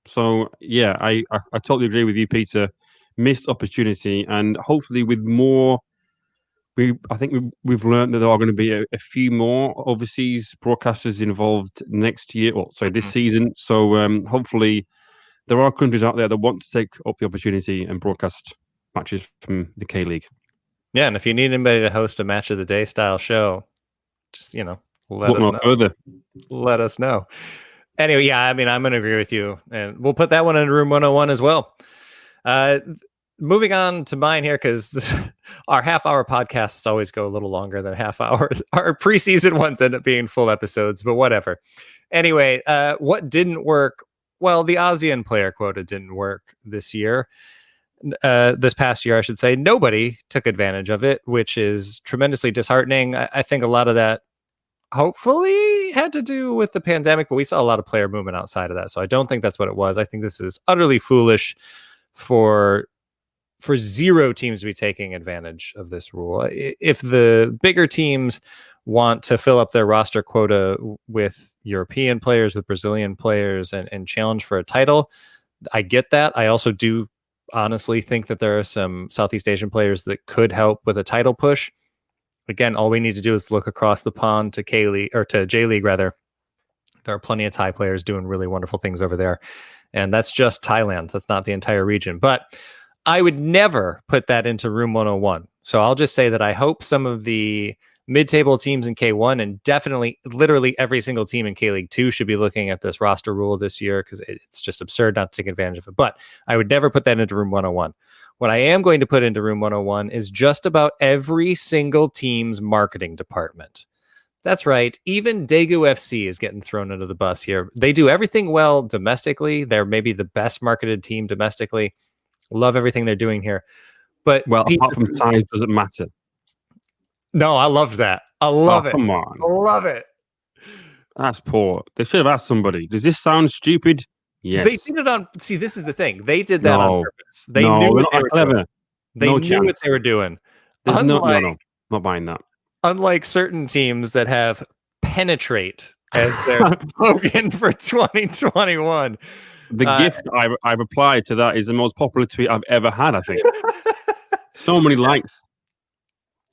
So yeah, I totally agree with you, Peter. Missed opportunity, and hopefully with more. I think we've learned that there are going to be a few more overseas broadcasters involved next year, or sorry, this season. So hopefully there are countries out there that want to take up the opportunity and broadcast matches from the K League. Yeah, and if you need anybody to host a match of the day style show, just let Look us no know. further. Let us know. Anyway, yeah, I mean, I'm going to agree with you, and we'll put that one in room 101 as well. Moving on to mine here, because our half-hour podcasts always go a little longer than half hour. Our preseason ones end up being full episodes, but whatever. Anyway, what didn't work? Well, the ASEAN player quota didn't work this year. This past year, I should say. Nobody took advantage of it, which is tremendously disheartening. I think a lot of that hopefully had to do with the pandemic, but we saw a lot of player movement outside of that. So I don't think that's what it was. I think this is utterly foolish for zero teams to be taking advantage of this rule. If the bigger teams want to fill up their roster quota with European players, with Brazilian players, and challenge for a title, I get that. I also do honestly think that there are some Southeast Asian players that could help with a title push. Again, all we need to do is look across the pond to K-League, or to J-League rather. There are plenty of Thai players doing really wonderful things over there. And that's just Thailand. That's not the entire region. But I would never put that into room 101. So I'll just say that I hope some of the mid-table teams in K1, and definitely literally every single team in K-League 2 should be looking at this roster rule this year, because it's just absurd not to take advantage of it. But I would never put that into room 101. What I am going to put into room 101 is just about every single team's marketing department. That's right. Even Daegu FC is getting thrown under the bus here. They do everything well domestically. They're maybe the best marketed team domestically. Love everything they're doing here. But apart from size, doesn't matter. No, I loved that. I love it. Come on. I love it. That's poor. They should have asked somebody. Does this sound stupid? Yes. They did it on. See, this is the thing. They did that on purpose. They knew what they were doing. They knew what they were doing. No, not buying that. Unlike certain teams that have penetrate as their slogan for 2021. The gift I've applied to that is the most popular tweet I've ever had, I think. So many likes.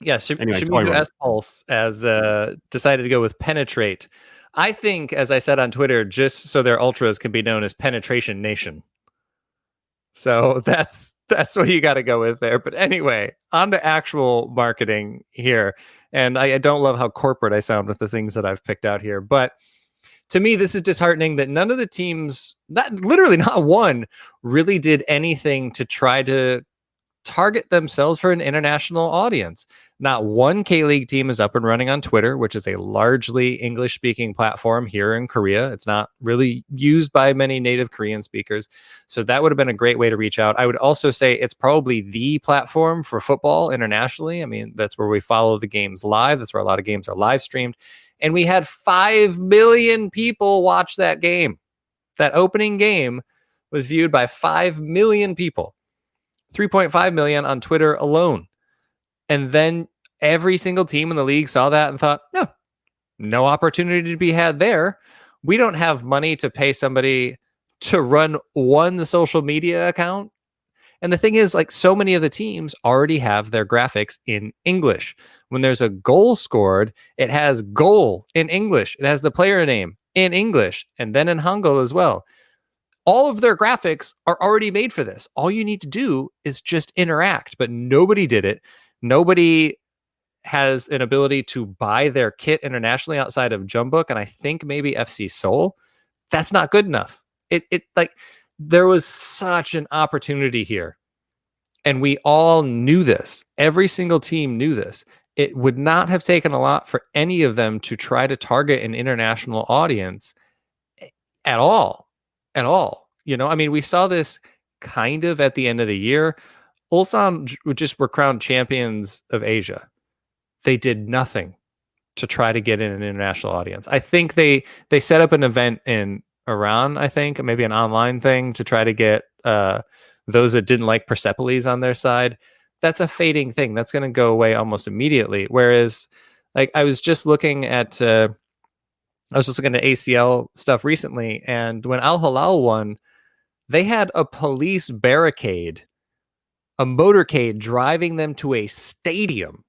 Yeah, Shimizu S. Pulse has decided to go with penetrate. I think, as I said on Twitter, just so their ultras can be known as Penetration Nation. So that's what you got to go with there. But anyway, on to actual marketing here. And I don't love how corporate I sound with the things that I've picked out here. But to me, this is disheartening that none of the teams, literally not one, really did anything to try to target themselves for an international audience. Not one K-League team is up and running on Twitter, which is a largely English-speaking platform here in Korea. It's not really used by many native Korean speakers. So that would have been a great way to reach out. I would also say it's probably the platform for football internationally. I mean, that's where we follow the games live. That's where a lot of games are live streamed. And we had 5 million people watch that game. That opening game was viewed by 5 million people. 3.5 million on Twitter alone. And then every single team in the league saw that and thought, no opportunity to be had there. We don't have money to pay somebody to run one social media account. And the thing is, like, so many of the teams already have their graphics in English. When there's a goal scored, it has goal in English. It has the player name in English and then in Hangul as well. All of their graphics are already made for this. All you need to do is just interact, but nobody did it. Nobody has an ability to buy their kit internationally outside of Jumbook, and I think maybe FC Seoul. That's not good enough. There was such an opportunity here, and we all knew this. Every single team knew this. It would not have taken a lot for any of them to try to target an international audience at all. At all. I mean, we saw this kind of at the end of the year. Ulsan just were crowned champions of Asia. They did nothing to try to get in an international audience. I think they set up an event in Iran, I think, maybe an online thing to try to get those that didn't like Persepolis on their side. That's a fading thing. That's going to go away almost immediately. Whereas, like, I was just looking at ACL stuff recently, and when Al Hilal won, They had a police barricade, a motorcade driving them to a stadium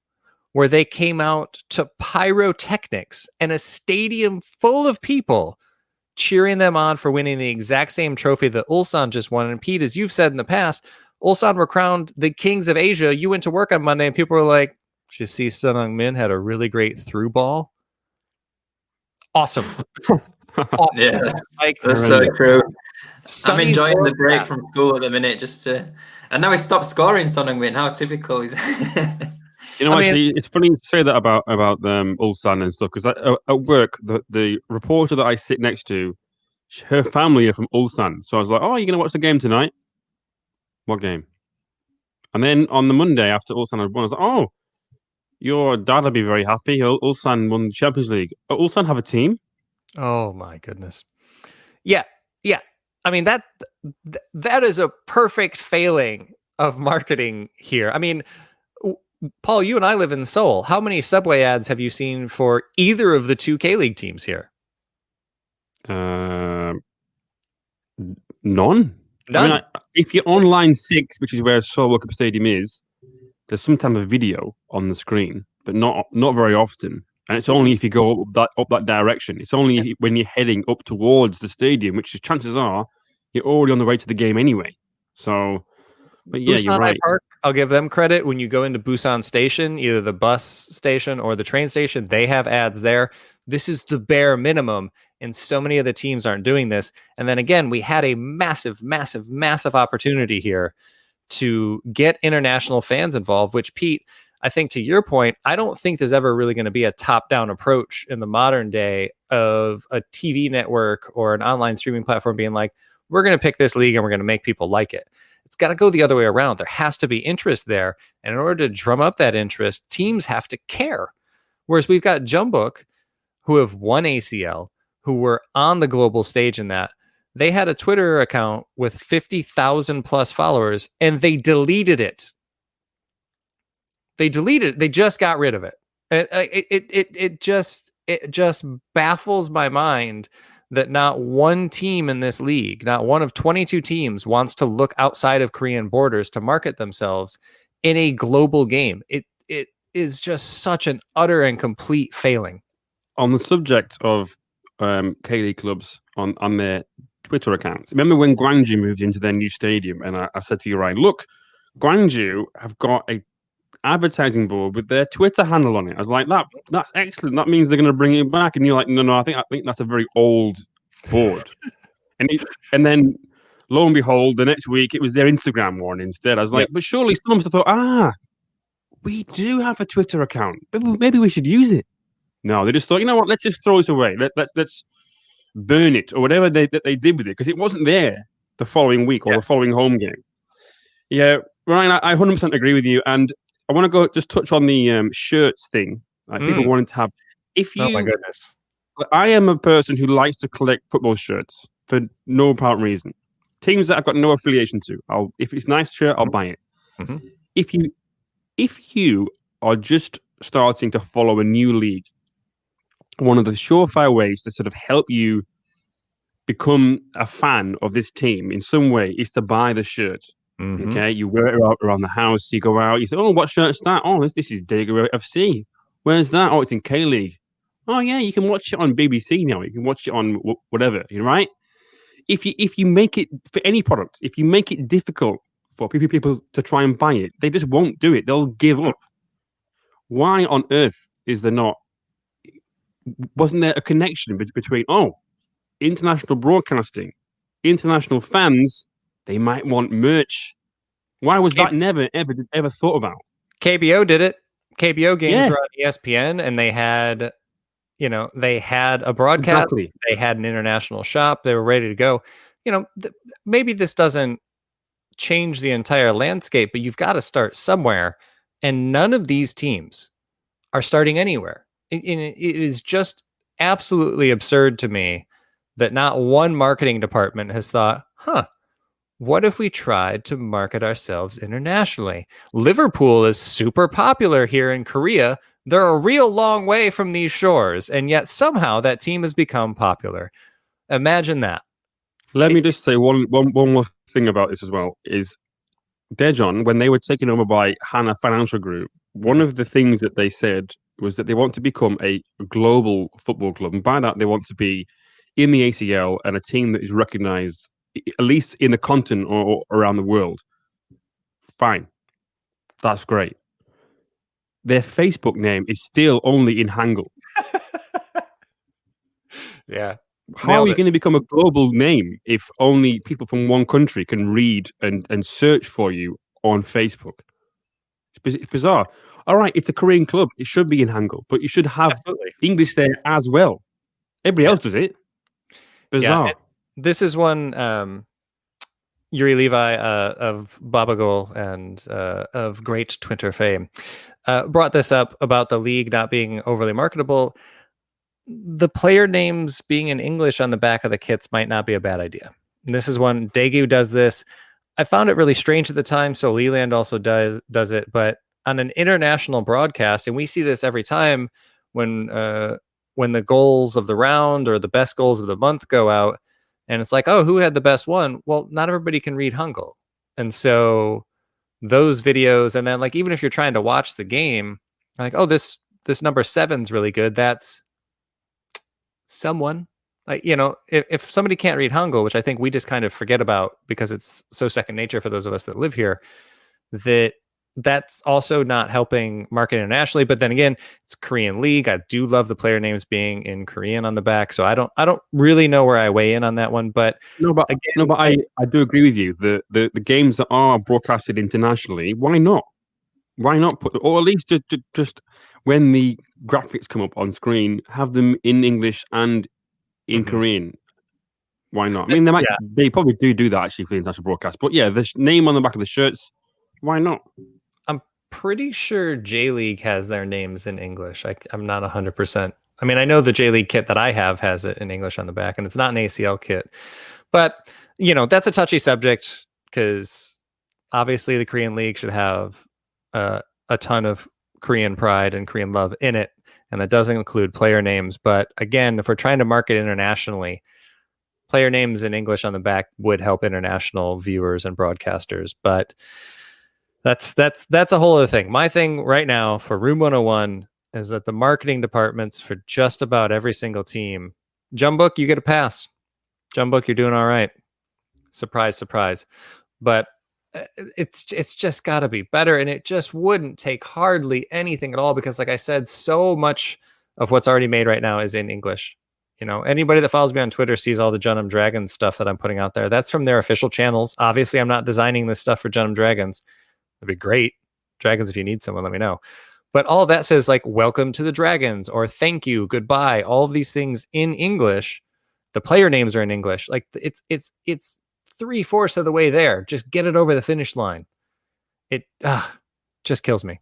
where they came out to pyrotechnics and a stadium full of people cheering them on for winning the exact same trophy that Ulsan just won. And Pete, as you've said in the past, Ulsan were crowned the kings of Asia. You went to work on Monday and people were like, did you see Sun Heung-min had a really great through ball? Awesome. Awesome. Yeah, Like, that's so true. I'm Sonny's enjoying the world break class. from school at the minute, and now he stopped scoring. Son Heung-min, how typical is? You know, I mean- actually, it's funny to say that about Ulsan and stuff, because at work, the reporter that I sit next to, her family are from Ulsan. So I was like, "Oh, you're gonna watch the game tonight? What game?" And then on the Monday after Ulsan had won, I was like, "Oh, your dad will be very happy. Ulsan won the Champions League. Ulsan have a team." Oh my goodness. Yeah. I mean, that is a perfect failing of marketing here. I mean, Paul, you and I live in Seoul. How many Subway ads have you seen for either of the two K-League teams here? None. None. I mean, if you're on line 6, which is where Seoul World Cup Stadium is, there's sometimes a video on the screen, but not very often. And it's only if you go up that direction. It's only when you're heading up towards the stadium, which chances are you're already on the way to the game anyway. So, but yeah, you're Busan right. Park, I'll give them credit. When you go into Busan Station, either the bus station or the train station, they have ads there. This is the bare minimum, and so many of the teams aren't doing this. And then again, we had a massive opportunity here to get international fans involved, which, Pete, I think to your point, I don't think there's ever really going to be a top-down approach in the modern day of a TV network or an online streaming platform being like, we're going to pick this league and we're going to make people like it. It's got to go the other way around. There has to be interest there. And in order to drum up that interest, teams have to care. Whereas we've got Jeonbuk, who have won ACL, who were on the global stage in that. They had a Twitter account with 50,000 plus followers, and they deleted it. They just got rid of it. It just baffles my mind that not one team in this league, not one of 22 teams, wants to look outside of Korean borders to market themselves in a global game. It is just such an utter and complete failing. On the subject of K-League clubs on their Twitter accounts, remember when Gwangyang moved into their new stadium, and I said to you, Ryan, look, Gwangju have got a advertising board with their Twitter handle on it. I was like, that's excellent. That means they're going to bring it back. And you're like, no, I think that's a very old board. and then lo and behold, the next week it was their Instagram one instead. I was like, but surely someone must have thought, we do have a Twitter account. Maybe we should use it. No, they just thought, you know what? Let's just throw it away. Let's burn it or whatever they did with it, because it wasn't there the following week or the following home game. Yeah, Ryan, I 100% agree with you, and I want to just touch on the shirts thing. Like people wanting to have. Oh my goodness! I am a person who likes to collect football shirts for no apparent reason. Teams that I've got no affiliation to, if it's a nice shirt, I'll buy it. Mm-hmm. If you are just starting to follow a new league, one of the surefire ways to sort of help you become a fan of this team in some way is to buy the shirt. Mm-hmm. Okay, you wear it around the house. You go out. You say, "Oh, what shirt's that? Oh, this is Dago FC. Where's that? Oh, it's in K League. Oh, yeah, you can watch it on BBC now. You can watch it on whatever. You right? If you make it for any product, if you make it difficult for people to try and buy it, they just won't do it. They'll give up. Why on earth is there not? Wasn't there a connection between international broadcasting, international fans? They might want merch. Why was that never ever thought about? KBO did it. KBO games were on ESPN, and they had a broadcast. Exactly. They had an international shop. They were ready to go. Maybe this doesn't change the entire landscape, but you've got to start somewhere. And none of these teams are starting anywhere. It is just absolutely absurd to me that not one marketing department has thought, what if we tried to market ourselves internationally? Liverpool is super popular here in Korea. They're a real long way from these shores, and yet somehow that team has become popular. Imagine that. Let me just say one more thing about this as well. Is Dejon, when they were taken over by Hana Financial Group, one of the things that they said was that they want to become a global football club. And by that, they want to be in the ACL and a team that is recognized, at least in the continent or around the world. Fine. That's great. Their Facebook name is still only in Hangul. Yeah. How are Nailed you it. going to become a global name if only people from one country can read and search for you on Facebook? It's bizarre. All right, it's a Korean club. It should be in Hangul, but you should have Absolutely. English there as well. Everybody Yeah. else does it. Bizarre. This is one Yuri Levi of Babagol and of great Twitter fame brought this up about the league not being overly marketable. The player names being in English on the back of the kits might not be a bad idea. And this is one Daegu does this. I found it really strange at the time, so Leland also does it, but on an international broadcast, and we see this every time when the goals of the round or the best goals of the month go out, and it's like, oh, who had the best one? Well, not everybody can read Hangul, and so those videos, and then like even if you're trying to watch the game, like, oh, this number 7's really good. That's someone. Like, if somebody can't read Hangul, which I think we just kind of forget about because it's so second nature for those of us that live here, that's also not helping market internationally. But then again, it's Korean league. I do love the player names being in Korean on the back, so I don't really know where I weigh in on that one. But I do agree with you. The games that are broadcasted internationally, why not? Why not put, or at least just when the graphics come up on screen, have them in English and in Korean. Why not? I mean, they probably do that actually for the international broadcast. But yeah, the name on the back of the shirts, why not? I'm pretty sure J League has their names in English. I'm not 100%. I mean, I know the J League kit that I have has it in English on the back, and it's not an ACL kit. But that's a touchy subject because obviously the Korean League should have a ton of Korean pride and Korean love in it, and that doesn't include player names. But again, if we're trying to market internationally, player names in English on the back would help international viewers and broadcasters. But that's a whole other thing. My thing right now for Room 101 is that the marketing departments for just about every single team, Jumbook, you get a pass. Jumbook, you're doing all right. Surprise, surprise. But it's just got to be better, and it just wouldn't take hardly anything at all because, like I said, so much of what's already made right now is in English. Anybody that follows me on Twitter sees all the Jun'em Dragons stuff that I'm putting out there. That's from their official channels. Obviously, I'm not designing this stuff for Jun'em Dragons. It'd be great. Dragons, if you need someone, let me know. But all of that says like, welcome to the Dragons, or thank you, goodbye. All of these things in English. The player names are in English. Like it's 3/4 of the way there. Just get it over the finish line. It just kills me.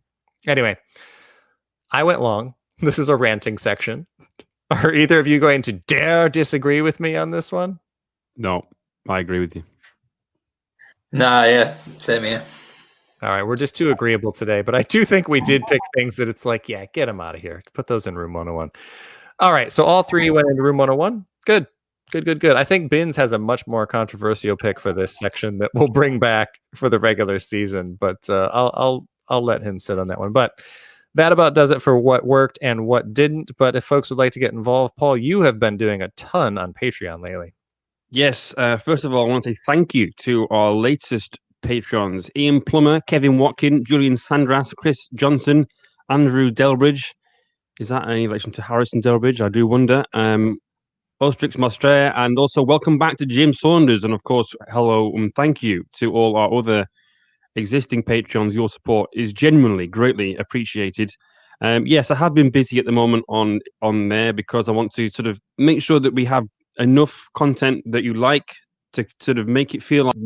Anyway, I went long. This is a ranting section. Are either of you going to dare disagree with me on this one? No, I agree with you. Nah, yeah, same here. All right, we're just too agreeable today, but I do think we did pick things that it's like, yeah, get them out of here. Put those in Room 101. All right, so all three went into Room 101. Good. I think Bins has a much more controversial pick for this section that we'll bring back for the regular season, but I'll let him sit on that one. But that about does it for what worked and what didn't. But if folks would like to get involved, Paul, you have been doing a ton on Patreon lately. Yes. First of all, I want to say thank you to our latest Patreons: Ian Plummer, Kevin Watkin, Julian Sandras, Chris Johnson, Andrew Delbridge. Is that any relation to Harrison Delbridge? I do wonder. Ostrix Mostre, and also welcome back to James Saunders. And of course, hello and thank you to all our other existing Patreons. Your support is genuinely greatly appreciated. Yes, I have been busy at the moment on there because I want to sort of make sure that we have enough content that you like to sort of make it feel like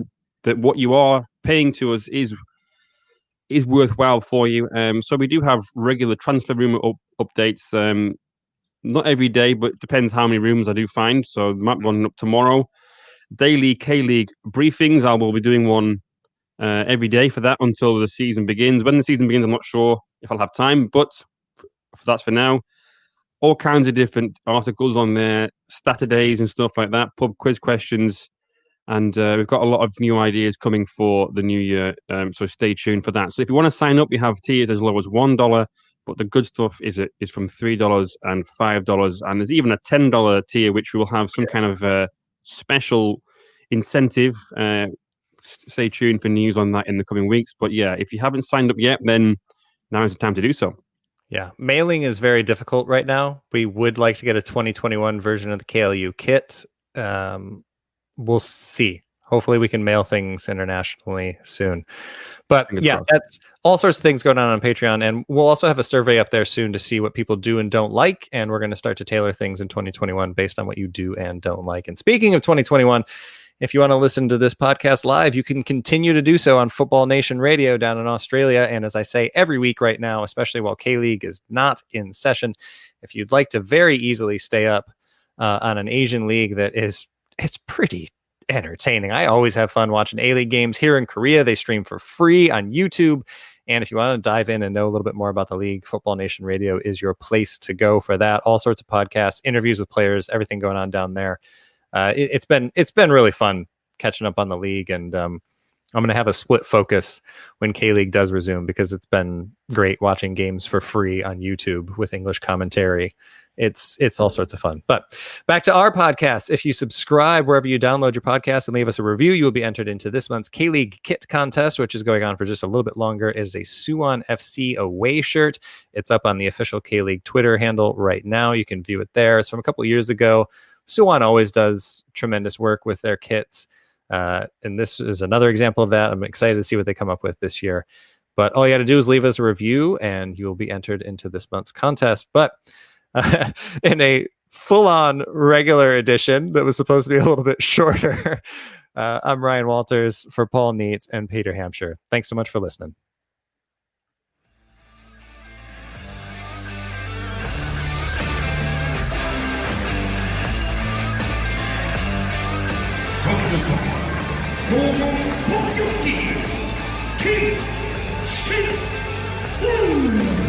that what you are paying to us is worthwhile for you. So we do have regular transfer rumor updates. Not every day, but depends how many rooms I do find. So there might be one up tomorrow. Daily K-League briefings. I will be doing one every day for that until the season begins. When the season begins, I'm not sure if I'll have time, but that's for now. All kinds of different articles on there, Saturdays and stuff like that, pub quiz questions, And we've got a lot of new ideas coming for the new year, so stay tuned for that. So if you want to sign up, we have tiers as low as $1, but the good stuff is from $3 and $5, and there's even a $10 tier, which we will have some kind of special incentive. Stay tuned for news on that in the coming weeks. But yeah, if you haven't signed up yet, then now is the time to do so. Yeah, mailing is very difficult right now. We would like to get a 2021 version of the KLU kit. We'll see. Hopefully we can mail things internationally soon. But yeah, that's all sorts of things going on Patreon. And we'll also have a survey up there soon to see what people do and don't like. And we're going to start to tailor things in 2021 based on what you do and don't like. And speaking of 2021, if you want to listen to this podcast live, you can continue to do so on Football Nation Radio down in Australia. And as I say every week right now, especially while K-League is not in session, if you'd like to very easily stay up on an Asian league it's pretty entertaining. I always have fun watching A-League games here in Korea. They stream for free on YouTube. And if you want to dive in and know a little bit more about the league, Football Nation Radio is your place to go for that. All sorts of podcasts, interviews with players, everything going on down there. It's been really fun catching up on the league, and I'm going to have a split focus when K-League does resume, because it's been great watching games for free on YouTube with English commentary. It's all sorts of fun. But back to our podcast. If you subscribe wherever you download your podcast and leave us a review, you will be entered into this month's K-League kit contest, which is going on for just a little bit longer. It is a Suwon FC away shirt. It's up on the official K-League Twitter handle right now. You can view it there. It's from a couple of years ago. Suwon always does tremendous work with their kits. And this is another example of that. I'm excited to see what they come up with this year. But all you got to do is leave us a review and you will be entered into this month's contest. But in a full-on regular edition that was supposed to be a little bit shorter, I'm Ryan Walters for Paul Neitz and Peter Hampshire. Thanks so much for listening. Sangju Sangmu, 공격 복귀, Pete Hampshire.